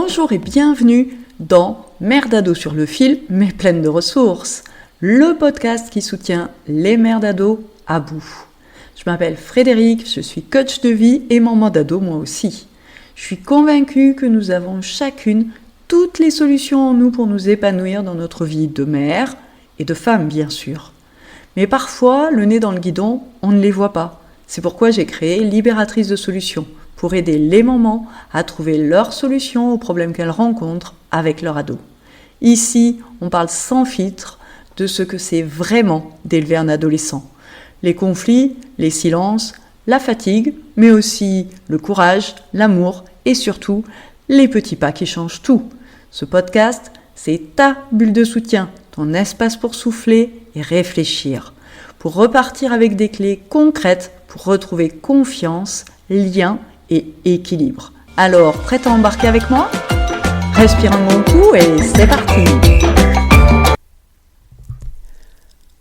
Bonjour et bienvenue dans Mère d'ado sur le fil, mais pleine de ressources, le podcast qui soutient les mères d'ado à bout. Je m'appelle Frédéric, je suis coach de vie et maman d'ado moi aussi. Je suis convaincue que nous avons chacune toutes les solutions en nous pour nous épanouir dans notre vie de mère et de femme bien sûr. Mais parfois, le nez dans le guidon, on ne les voit pas. C'est pourquoi j'ai créé Libératrice de solutions, pour aider les mamans à trouver leurs solutions aux problèmes qu'elles rencontrent avec leur ado. Ici, on parle sans filtre de ce que c'est vraiment d'élever un adolescent. Les conflits, les silences, la fatigue, mais aussi le courage, l'amour et surtout les petits pas qui changent tout. Ce podcast, c'est ta bulle de soutien, ton espace pour souffler et réfléchir, pour repartir avec des clés concrètes pour retrouver confiance, lien et équilibre. Alors, prête à embarquer avec moi ? Respire un bon coup et c'est parti !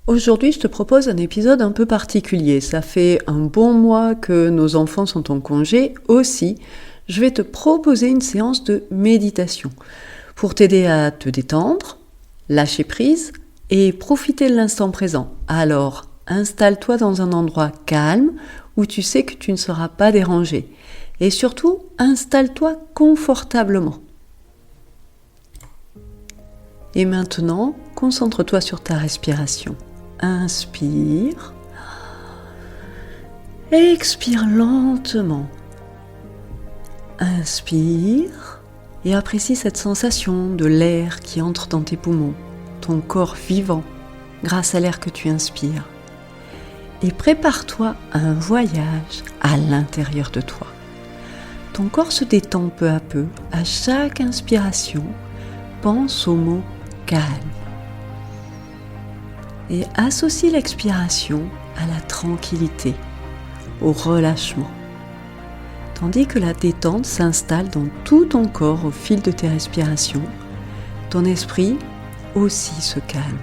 Aujourd'hui, je te propose un épisode un peu particulier. Ça fait un bon mois que nos enfants sont en congé. Aussi, je vais te proposer une séance de méditation pour t'aider à te détendre, lâcher prise et profiter de l'instant présent. Alors, installe-toi dans un endroit calme où tu sais que tu ne seras pas dérangé. Et surtout, installe-toi confortablement. Et maintenant, concentre-toi sur ta respiration. Inspire. Expire lentement. Inspire. Et apprécie cette sensation de l'air qui entre dans tes poumons, ton corps vivant, grâce à l'air que tu inspires. Et prépare-toi à un voyage à l'intérieur de toi. Ton corps se détend peu à peu. À chaque inspiration, pense au mot « calme ». Et associe l'expiration à la tranquillité, au relâchement. Tandis que la détente s'installe dans tout ton corps au fil de tes respirations, ton esprit aussi se calme.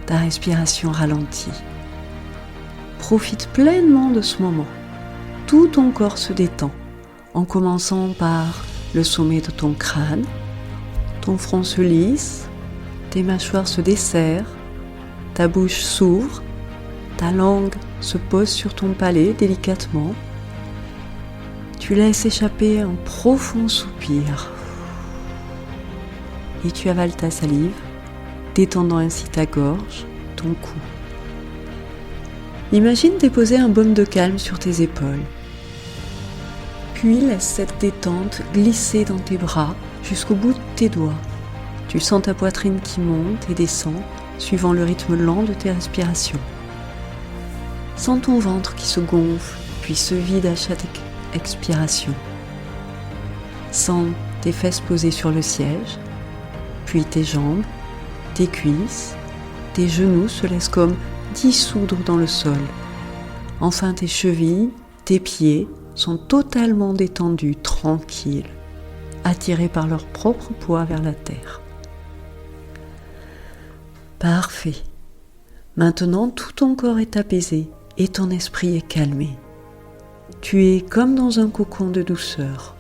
Ta respiration ralentit. Profite pleinement de ce moment. Tout ton corps se détend. En commençant par le sommet de ton crâne, ton front se lisse, tes mâchoires se desserrent, ta bouche s'ouvre, ta langue se pose sur ton palais délicatement. Tu laisses échapper un profond soupir et tu avales ta salive, détendant ainsi ta gorge, ton cou. Imagine déposer un baume de calme sur tes épaules. Puis laisse cette détente glisser dans tes bras jusqu'au bout de tes doigts. Tu sens ta poitrine qui monte et descend suivant le rythme lent de tes respirations. Sens ton ventre qui se gonfle puis se vide à chaque expiration. Sens tes fesses posées sur le siège, puis tes jambes, tes cuisses, tes genoux se laissent comme dissoudre dans le sol. Enfin tes chevilles, tes pieds sont totalement détendus, tranquilles, attirés par leur propre poids vers la terre. Parfait. Maintenant, tout ton corps est apaisé et ton esprit est calmé. Tu es comme dans un cocon de douceur.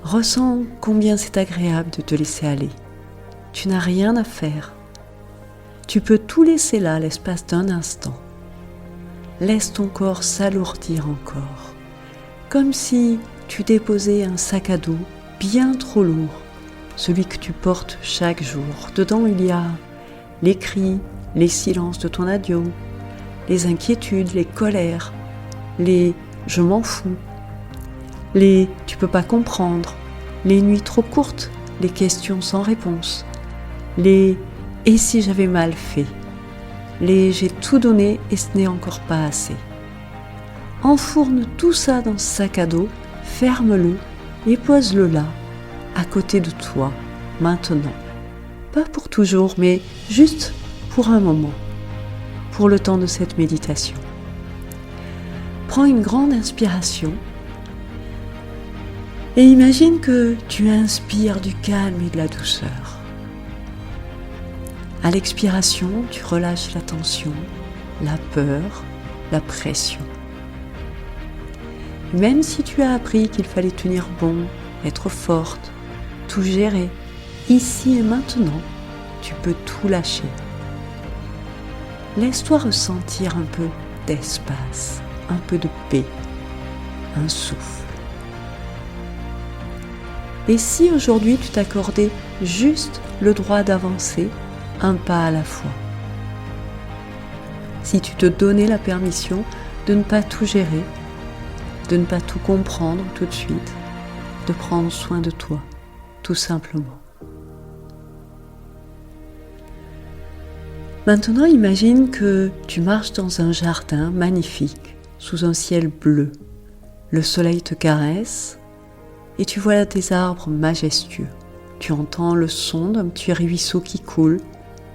Ressens combien c'est agréable de te laisser aller. Tu n'as rien à faire. Tu peux tout laisser là l'espace d'un instant. Laisse ton corps s'alourdir encore. Comme si tu déposais un sac à dos bien trop lourd, celui que tu portes chaque jour. Dedans, il y a les cris, les silences de ton ado, les inquiétudes, les colères, les « je m'en fous », les « tu peux pas comprendre », les nuits trop courtes, les questions sans réponse, les « et si j'avais mal fait », les « j'ai tout donné et ce n'est encore pas assez ». Enfourne tout ça dans ce sac à dos, ferme-le et pose-le là, à côté de toi, maintenant. Pas pour toujours, mais juste pour un moment, pour le temps de cette méditation. Prends une grande inspiration et imagine que tu inspires du calme et de la douceur. À l'expiration, tu relâches la tension, la peur, la pression. Même si tu as appris qu'il fallait tenir bon, être forte, tout gérer. Ici et maintenant, tu peux tout lâcher. Laisse-toi ressentir un peu d'espace, un peu de paix, un souffle. Et si aujourd'hui tu t'accordais juste le droit d'avancer un pas à la fois? Si tu te donnais la permission de ne pas tout gérer, de ne pas tout comprendre tout de suite, de prendre soin de toi, tout simplement. Maintenant, imagine que tu marches dans un jardin magnifique, sous un ciel bleu. Le soleil te caresse et tu vois des arbres majestueux. Tu entends le son d'un petit ruisseau qui coule,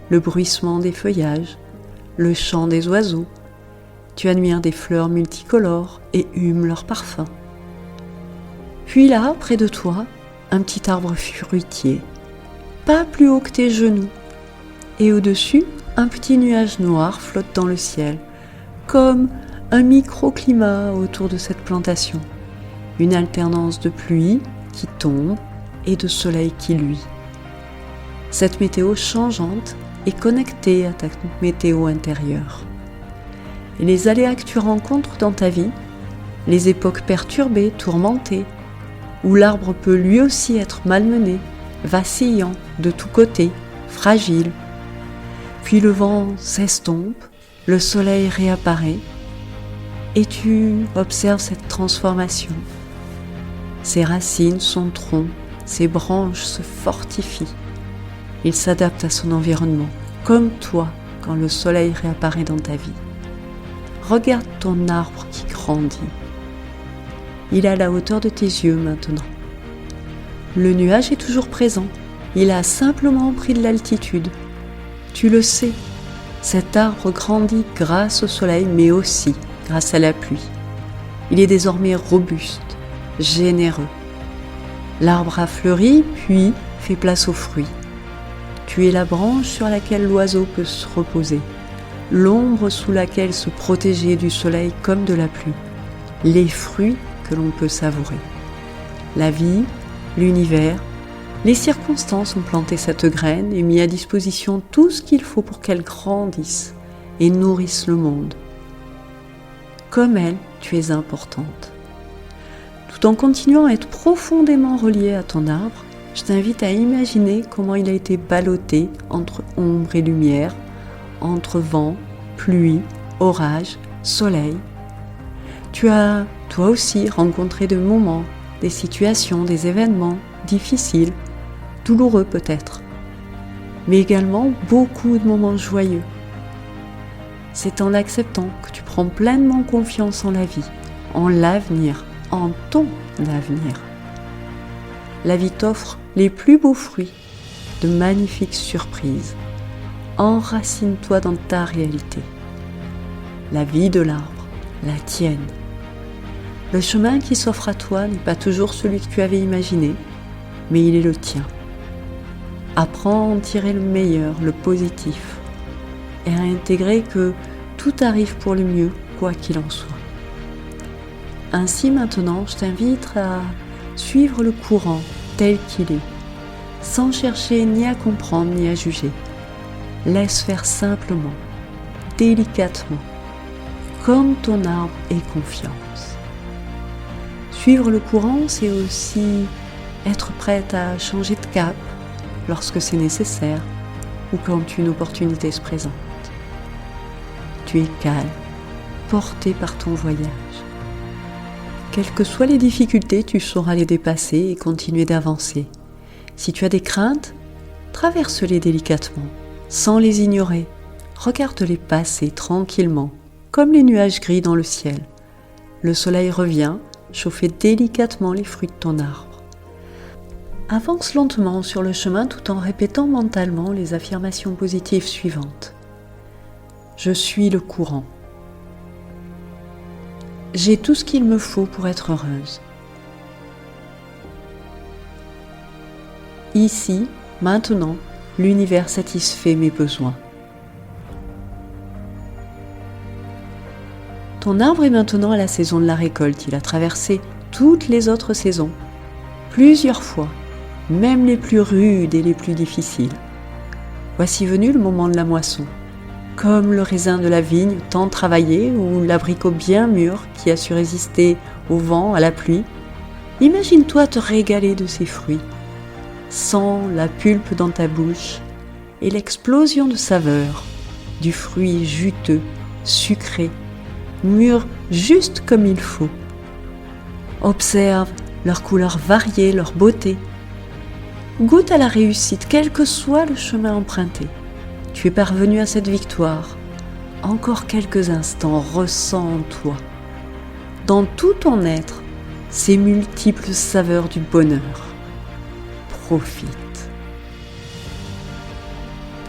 le bruissement des feuillages, le chant des oiseaux. Tu admires des fleurs multicolores et humes leur parfum. Puis là, près de toi, un petit arbre fruitier, pas plus haut que tes genoux. Et au-dessus, un petit nuage noir flotte dans le ciel, comme un microclimat autour de cette plantation. Une alternance de pluie qui tombe et de soleil qui luit. Cette météo changeante est connectée à ta météo intérieure. Et les aléas que tu rencontres dans ta vie, les époques perturbées, tourmentées, où l'arbre peut lui aussi être malmené, vacillant de tous côtés, fragile. Puis le vent s'estompe, le soleil réapparaît, et tu observes cette transformation. Ses racines, son tronc, ses branches se fortifient. Il s'adapte à son environnement, comme toi quand le soleil réapparaît dans ta vie. Regarde ton arbre qui grandit. Il est à la hauteur de tes yeux maintenant. Le nuage est toujours présent. Il a simplement pris de l'altitude. Tu le sais, cet arbre grandit grâce au soleil, mais aussi grâce à la pluie. Il est désormais robuste, généreux. L'arbre a fleuri, puis fait place aux fruits. Tu es la branche sur laquelle l'oiseau peut se reposer, l'ombre sous laquelle se protéger du soleil comme de la pluie, les fruits que l'on peut savourer. La vie, l'univers, les circonstances ont planté cette graine et mis à disposition tout ce qu'il faut pour qu'elle grandisse et nourrisse le monde. Comme elle, tu es importante. Tout en continuant à être profondément relié à ton arbre, je t'invite à imaginer comment il a été ballotté entre ombre et lumière, entre vent, pluie, orage, soleil. Tu as, toi aussi, rencontré des moments, des situations, des événements difficiles, douloureux peut-être, mais également beaucoup de moments joyeux. C'est en acceptant que tu prends pleinement confiance en la vie, en l'avenir, en ton avenir. La vie t'offre les plus beaux fruits, de magnifiques surprises. Enracine-toi dans ta réalité. La vie de l'arbre, la tienne. Le chemin qui s'offre à toi n'est pas toujours celui que tu avais imaginé, mais il est le tien. Apprends à en tirer le meilleur, le positif, et à intégrer que tout arrive pour le mieux, quoi qu'il en soit. Ainsi maintenant, je t'invite à suivre le courant tel qu'il est, sans chercher ni à comprendre ni à juger. Laisse faire simplement, délicatement, comme ton arbre ait confiance. Suivre le courant, c'est aussi être prête à changer de cap lorsque c'est nécessaire ou quand une opportunité se présente. Tu es calme, porté par ton voyage. Quelles que soient les difficultés, tu sauras les dépasser et continuer d'avancer. Si tu as des craintes, traverse-les délicatement, sans les ignorer. Regarde-les passer tranquillement, comme les nuages gris dans le ciel. Le soleil revient, chauffer délicatement les fruits de ton arbre. Avance lentement sur le chemin tout en répétant mentalement les affirmations positives suivantes. Je suis le courant. J'ai tout ce qu'il me faut pour être heureuse. Ici, maintenant, l'univers satisfait mes besoins. Ton arbre est maintenant à la saison de la récolte. Il a traversé toutes les autres saisons, plusieurs fois. même les plus rudes et les plus difficiles. Voici venu le moment de la moisson. Comme le raisin de la vigne tant travaillé ou l'abricot bien mûr qui a su résister au vent, à la pluie, imagine-toi te régaler de ces fruits. Sens la pulpe dans ta bouche et l'explosion de saveur du fruit juteux, sucré, mûr juste comme il faut. Observe leurs couleurs variées, leur beauté. Goûte à la réussite, quel que soit le chemin emprunté. Tu es parvenu à cette victoire. Encore quelques instants, ressens en toi, dans tout ton être, ces multiples saveurs du bonheur. Profite.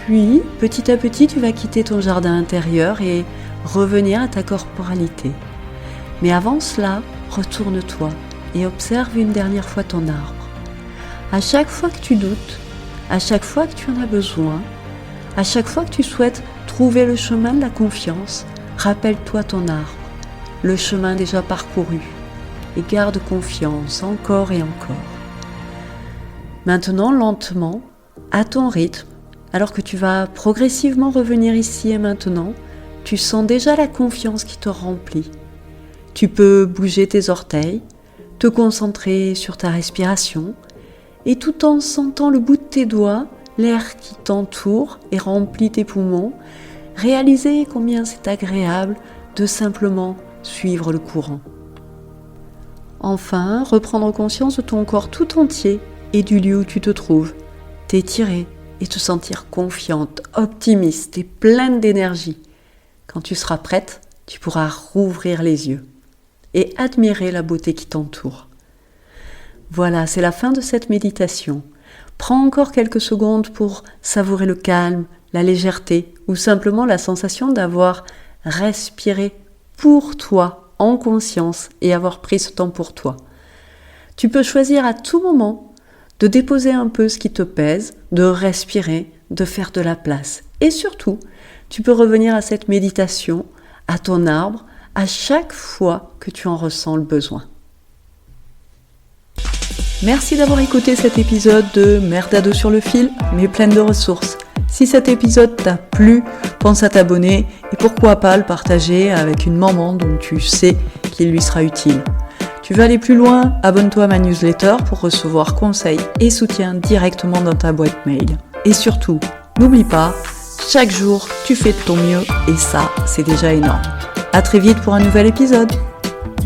Puis, petit à petit, tu vas quitter ton jardin intérieur et revenir à ta corporalité. Mais avant cela, retourne-toi et observe une dernière fois ton arbre. À chaque fois que tu doutes, à chaque fois que tu en as besoin, à chaque fois que tu souhaites trouver le chemin de la confiance, rappelle-toi ton arbre, le chemin déjà parcouru, et garde confiance encore et encore. Maintenant, lentement, à ton rythme, alors que tu vas progressivement revenir ici et maintenant, tu sens déjà la confiance qui te remplit. Tu peux bouger tes orteils, te concentrer sur ta respiration, et tout en sentant le bout de tes doigts, l'air qui t'entoure et remplit tes poumons, réaliser combien c'est agréable de simplement suivre le courant. Enfin, reprendre conscience de ton corps tout entier et du lieu où tu te trouves, t'étirer et te sentir confiante, optimiste et pleine d'énergie. Quand tu seras prête, tu pourras rouvrir les yeux et admirer la beauté qui t'entoure. Voilà, c'est la fin de cette méditation. Prends encore quelques secondes pour savourer le calme, la légèreté ou simplement la sensation d'avoir respiré pour toi en conscience et avoir pris ce temps pour toi. Tu peux choisir à tout moment de déposer un peu ce qui te pèse, de respirer, de faire de la place. Et surtout, tu peux revenir à cette méditation, à ton arbre, à chaque fois que tu en ressens le besoin. Merci d'avoir écouté cet épisode de Merdado sur le fil, mais pleine de ressources. Si cet épisode t'a plu, pense à t'abonner et pourquoi pas le partager avec une maman dont tu sais qu'il lui sera utile. Tu veux aller plus loin? Abonne-toi à ma newsletter pour recevoir conseils et soutien directement dans ta boîte mail. Et surtout, n'oublie pas, chaque jour, tu fais de ton mieux et ça, c'est déjà énorme. À très vite pour un nouvel épisode.